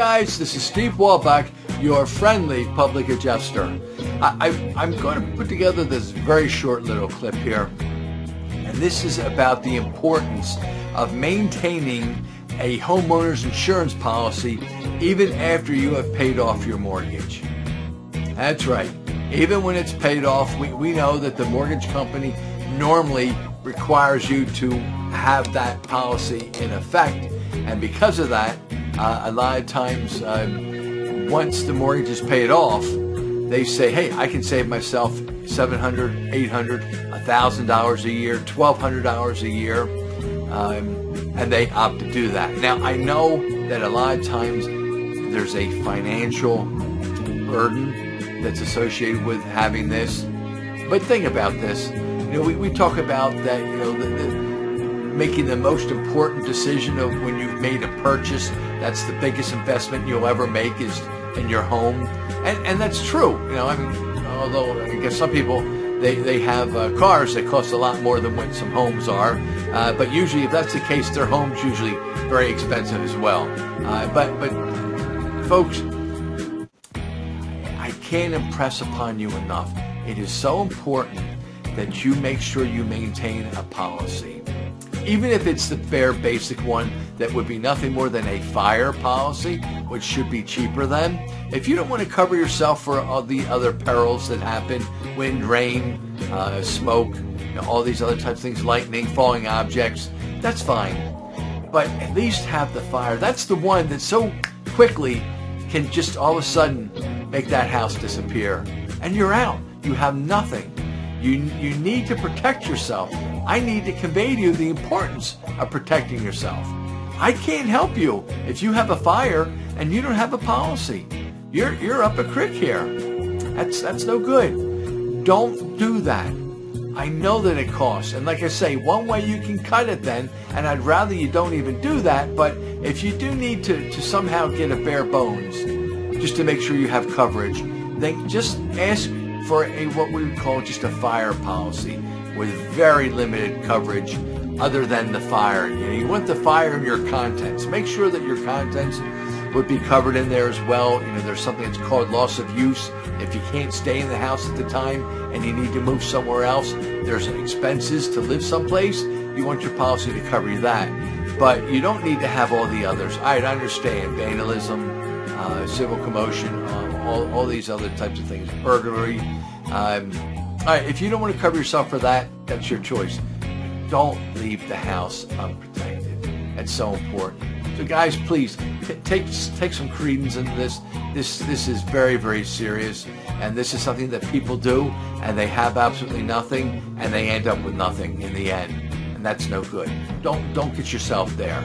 guys, this is Steve Wolbach, your friendly public adjuster. I'm going to put together this very short little clip here, and this is about the importance of maintaining a homeowner's insurance policy even after you have paid off your mortgage. That's right. Even when it's paid off, we know that the mortgage company normally requires you to have that policy in effect, and because of that, a lot of times once the mortgage is paid off, they say, hey, I can save myself $700, $800, $1,000 a year, $1,200 a year, and they opt to do that. Now, I know that a lot of times there's a financial burden that's associated with having this, but think about this. We talk about that, making the most important decision of when you've made a purchase. That's the biggest investment you'll ever make is in your home, and that's true. Although I guess some people they have cars that cost a lot more than what some homes are, but usually if that's the case, their home's usually very expensive as well. But folks, I can't impress upon you enough. It is so important that you make sure you maintain a policy. Even if it's the bare basic one that would be nothing more than a fire policy, which should be cheaper than. If you don't want to cover yourself for all the other perils that happen, wind, rain, smoke, all these other types of things, lightning, falling objects, that's fine. But at least have the fire. That's the one that so quickly can just all of a sudden make that house disappear. And you're out. You have nothing. You need to protect yourself. I need to convey to you the importance of protecting yourself. I can't help you if you have a fire and you don't have a policy. You're up a creek here. That's no good. Don't do that. I know that it costs, and like I say, one way you can cut it then, and I'd rather you don't even do that, but if you do need to somehow get a bare bones, just to make sure you have coverage, then just ask for what we would call just a fire policy with very limited coverage other than the fire. You want the fire in your contents. Make sure that your contents would be covered in there as well. There's something that's called loss of use. If you can't stay in the house at the time and you need to move somewhere else, there's expenses to live someplace. You want your policy to cover you that. But you don't need to have all the others. I understand vandalism, civil commotion, all these other types of things, burglary. All right, if you don't want to cover yourself for that, that's your choice. Don't leave the house unprotected. That's so important. So guys, please take some credence into this. This is very, very serious, and this is something that people do, and they have absolutely nothing, and they end up with nothing in the end, and that's no good. Don't get yourself there.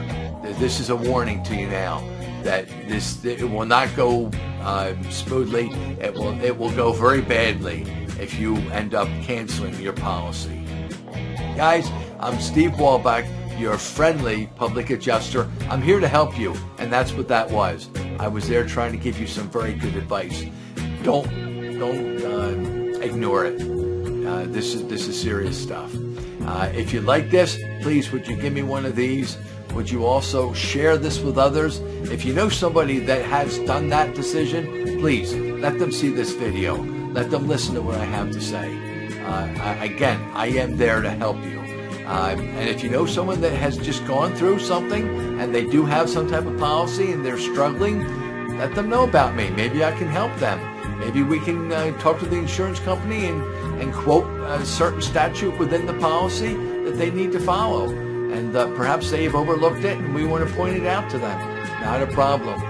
This is a warning to you now that it will not go smoothly. It will go very badly if you end up canceling your policy. Guys, I'm Steve Wolbach, your friendly public adjuster. I'm here to help you, and that's what that was. I was there trying to give you some very good advice. Don't ignore it. This is serious stuff. If you like this, please would you give me one of these? Would you also share this with others? If you know somebody that has done that decision, please let them see this video. Let them listen to what I have to say. Again, I am there to help you. And if you know someone that has just gone through something and they do have some type of policy and they're struggling, let them know about me. Maybe I can help them. Maybe we can talk to the insurance company and quote a certain statute within the policy that they need to follow. And perhaps they've overlooked it and we want to point it out to them. Not a problem.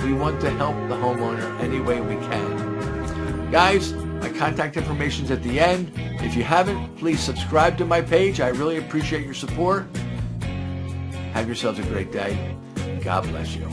We want to help the homeowner any way we can. Guys, my contact information is at the end. If you haven't, please subscribe to my page. I really appreciate your support. Have yourselves a great day. God bless you.